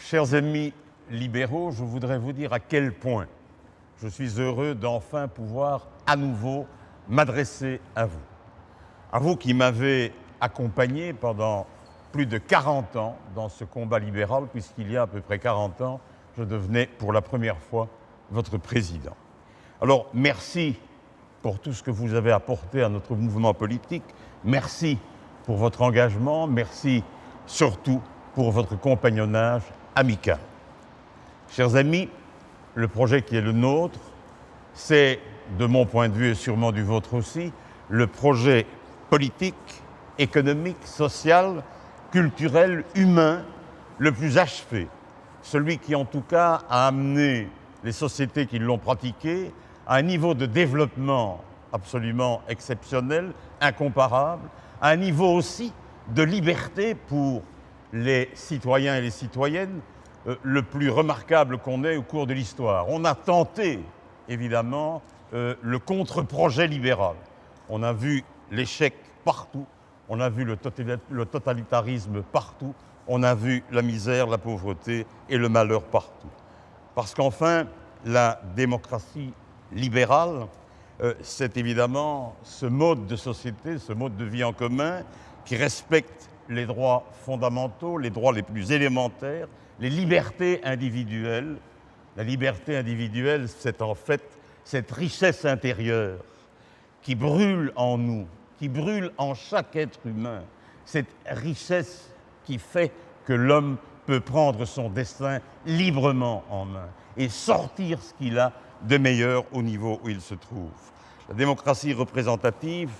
Chers amis libéraux, je voudrais vous dire à quel point je suis heureux d'enfin pouvoir à nouveau m'adresser à vous. À vous qui m'avez accompagné pendant plus de 40 ans dans ce combat libéral, puisqu'il y a à peu près 40 ans, je devenais pour la première fois votre président. Alors, merci pour tout ce que vous avez apporté à notre mouvement politique. Merci pour votre engagement. Merci surtout pour votre compagnonnage amical. Chers amis, le projet qui est le nôtre, c'est, de mon point de vue et sûrement du vôtre aussi, le projet politique, économique, social, culturel, humain, le plus achevé. Celui qui, en tout cas, a amené les sociétés qui l'ont pratiqué à un niveau de développement absolument exceptionnel, incomparable, à un niveau aussi de liberté pour les citoyens et les citoyennes, le plus remarquable qu'on ait au cours de l'histoire. On a tenté, évidemment, le contre-projet libéral. On a vu l'échec partout, on a vu le totalitarisme partout, on a vu la misère, la pauvreté et le malheur partout. Parce qu'enfin, la démocratie libérale, c'est évidemment ce mode de société, ce mode de vie en commun qui respecte les droits fondamentaux, les droits les plus élémentaires, les libertés individuelles. La liberté individuelle, c'est en fait cette richesse intérieure qui brûle en nous, qui brûle en chaque être humain, cette richesse qui fait que l'homme peut prendre son destin librement en main et sortir ce qu'il a de meilleur au niveau où il se trouve. La démocratie représentative,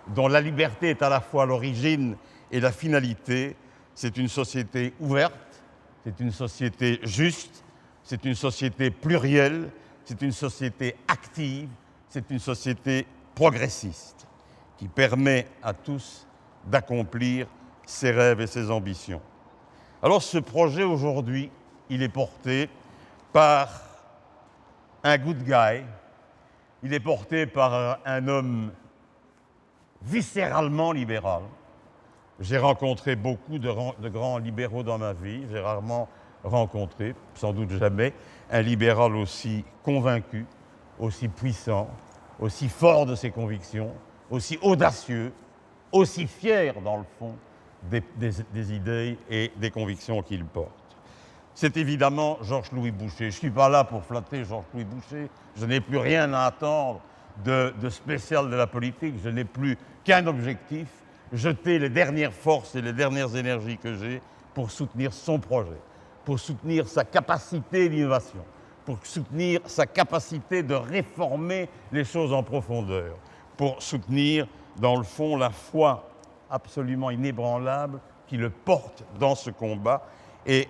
dont la liberté est à la fois l'origine et la finalité, c'est une société ouverte, c'est une société juste, c'est une société plurielle, c'est une société active, c'est une société progressiste qui permet à tous d'accomplir ses rêves et ses ambitions. Alors ce projet aujourd'hui, il est porté par un good guy, il est porté par un homme viscéralement libéral. J'ai rencontré beaucoup de grands libéraux dans ma vie, j'ai rarement rencontré, sans doute jamais, un libéral aussi convaincu, aussi puissant, aussi fort de ses convictions, aussi audacieux, aussi fier dans le fond des idées et des convictions qu'il porte. C'est évidemment Georges-Louis Boucher. Je ne suis pas là pour flatter Georges-Louis Boucher, je n'ai plus rien à attendre de spécial de la politique, je n'ai plus qu'un objectif, jeter les dernières forces et les dernières énergies que j'ai pour soutenir son projet, pour soutenir sa capacité d'innovation, pour soutenir sa capacité de réformer les choses en profondeur, pour soutenir, dans le fond, la foi absolument inébranlable qui le porte dans ce combat. Et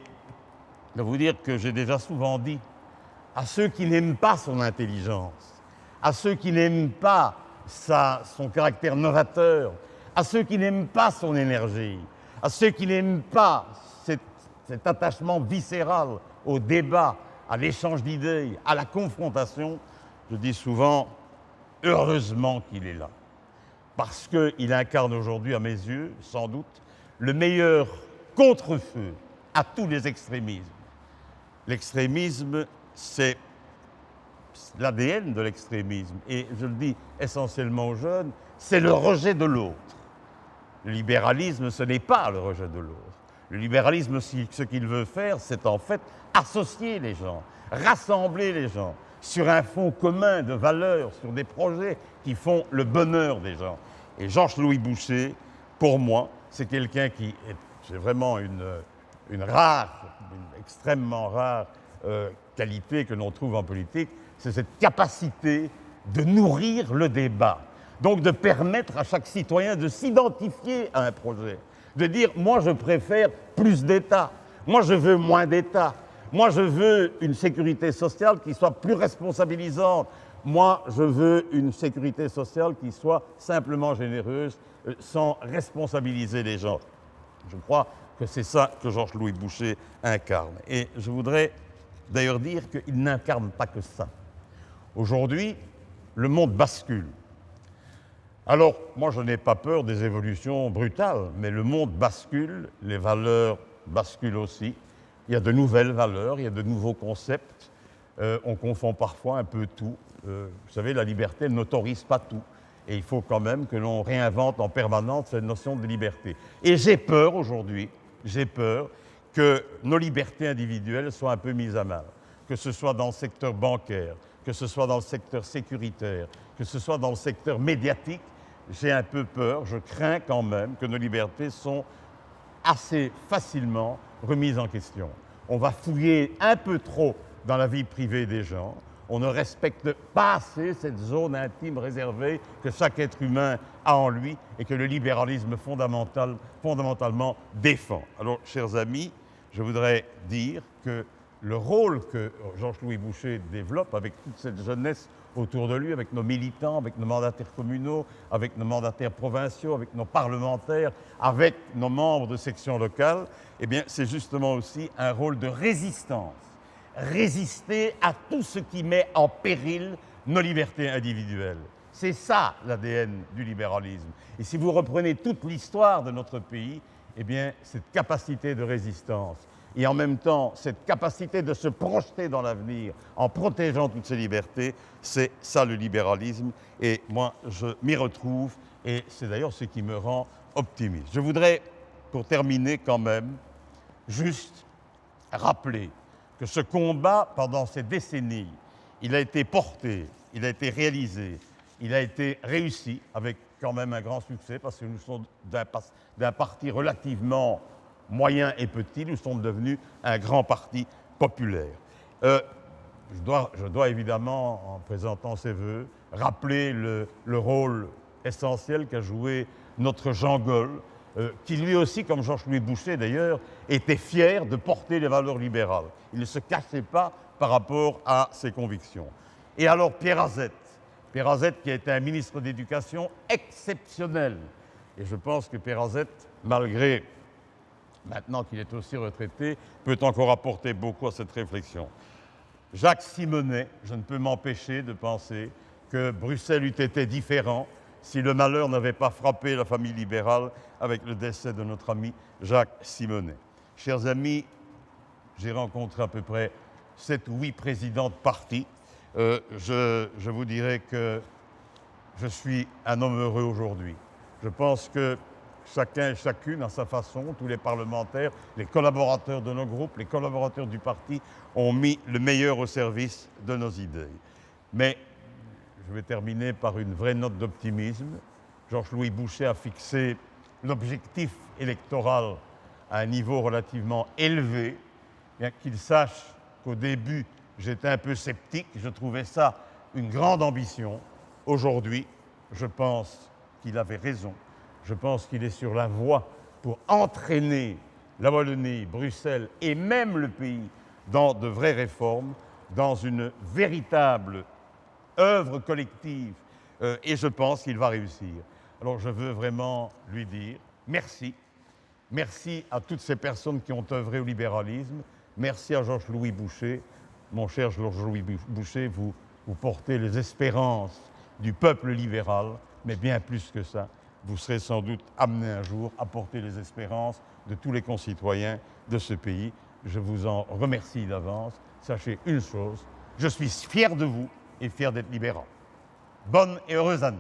je dois vous dire que j'ai déjà souvent dit à ceux qui n'aiment pas son intelligence, à ceux qui n'aiment pas son caractère novateur, à ceux qui n'aiment pas son énergie, à ceux qui n'aiment pas cet attachement viscéral au débat, à l'échange d'idées, à la confrontation, je dis souvent, heureusement qu'il est là. Parce qu'il incarne aujourd'hui, à mes yeux, sans doute, le meilleur contre-feu à tous les extrémismes. L'extrémisme, c'est l'ADN de l'extrémisme, et je le dis essentiellement aux jeunes, c'est le rejet de l'autre. Le libéralisme, ce n'est pas le rejet de l'autre. Le libéralisme, ce qu'il veut faire, c'est en fait associer les gens, rassembler les gens sur un fond commun de valeurs, sur des projets qui font le bonheur des gens. Et Georges-Louis Boucher, pour moi, c'est quelqu'un qui est vraiment une extrêmement rare qualité que l'on trouve en politique, c'est cette capacité de nourrir le débat. Donc de permettre à chaque citoyen de s'identifier à un projet, de dire « moi je préfère plus d'État, moi je veux moins d'État, moi je veux une sécurité sociale qui soit plus responsabilisante, moi je veux une sécurité sociale qui soit simplement généreuse, sans responsabiliser les gens ». Je crois que c'est ça que Georges-Louis Boucher incarne. Et je voudrais d'ailleurs dire qu'il n'incarne pas que ça. Aujourd'hui, le monde bascule. Alors, moi, je n'ai pas peur des évolutions brutales, mais le monde bascule, les valeurs basculent aussi. il y a de nouvelles valeurs, il y a de nouveaux concepts. On confond parfois un peu tout. Vous savez, la liberté n'autorise pas tout. Et il faut quand même que l'on réinvente en permanence cette notion de liberté. Et j'ai peur aujourd'hui, j'ai peur que nos libertés individuelles soient un peu mises à mal. Que ce soit dans le secteur bancaire, que ce soit dans le secteur sécuritaire, que ce soit dans le secteur médiatique, j'ai un peu peur, je crains quand même que nos libertés sont assez facilement remises en question. On va fouiller un peu trop dans la vie privée des gens, on ne respecte pas assez cette zone intime réservée que chaque être humain a en lui et que le libéralisme fondamentalement défend. Alors, chers amis, je voudrais dire que le rôle que Georges-Louis Boucher développe avec toute cette jeunesse autour de lui, avec nos militants, avec nos mandataires communaux, avec nos mandataires provinciaux, avec nos parlementaires, avec nos membres de sections locales, eh bien, c'est justement aussi un rôle de résistance. Résister à tout ce qui met en péril nos libertés individuelles. C'est ça l'ADN du libéralisme. Et si vous reprenez toute l'histoire de notre pays, eh bien, cette capacité de résistance et en même temps cette capacité de se projeter dans l'avenir en protégeant toutes ces libertés, c'est ça le libéralisme. Et moi, je m'y retrouve et c'est d'ailleurs ce qui me rend optimiste. Je voudrais, pour terminer quand même, juste rappeler que ce combat, pendant ces décennies, il a été porté, il a été réalisé, il a été réussi avec quand même un grand succès parce que nous sommes d'un parti relativement moyen et petit, nous sommes devenus un grand parti populaire. Je dois évidemment, en présentant ces vœux, rappeler le rôle essentiel qu'a joué notre Jean Gaulle, qui lui aussi, comme Georges-Louis Boucher d'ailleurs, était fier de porter les valeurs libérales. Il ne se cachait pas par rapport à ses convictions. Et alors Pierre Azette qui a été un ministre d'éducation exceptionnel. Et je pense que Pierre Azette, malgré, maintenant qu'il est aussi retraité, peut encore apporter beaucoup à cette réflexion. Jacques Simonet, je ne peux m'empêcher de penser que Bruxelles eût été différent si le malheur n'avait pas frappé la famille libérale avec le décès de notre ami Jacques Simonet. Chers amis, j'ai rencontré à peu près 7 ou 8 présidents de partis. Je vous dirais que je suis un homme heureux aujourd'hui. Je pense que chacun et chacune, à sa façon, tous les parlementaires, les collaborateurs de nos groupes, les collaborateurs du parti, ont mis le meilleur au service de nos idées. Mais je vais terminer par une vraie note d'optimisme. Georges-Louis Boucher a fixé l'objectif électoral à un niveau relativement élevé, bien qu'il sache qu'au début, j'étais un peu sceptique, je trouvais ça une grande ambition. Aujourd'hui, je pense qu'il avait raison. Je pense qu'il est sur la voie pour entraîner la Wallonie, Bruxelles et même le pays dans de vraies réformes, dans une véritable œuvre collective. Et je pense qu'il va réussir. Alors je veux vraiment lui dire merci. Merci à toutes ces personnes qui ont œuvré au libéralisme. Merci à Georges-Louis Boucher. Mon cher Georges-Louis Boucher, vous portez les espérances du peuple libéral, mais bien plus que ça. Vous serez sans doute amené un jour à porter les espérances de tous les concitoyens de ce pays. Je vous en remercie d'avance. Sachez une chose, je suis fier de vous et fier d'être libéral. Bonne et heureuse année.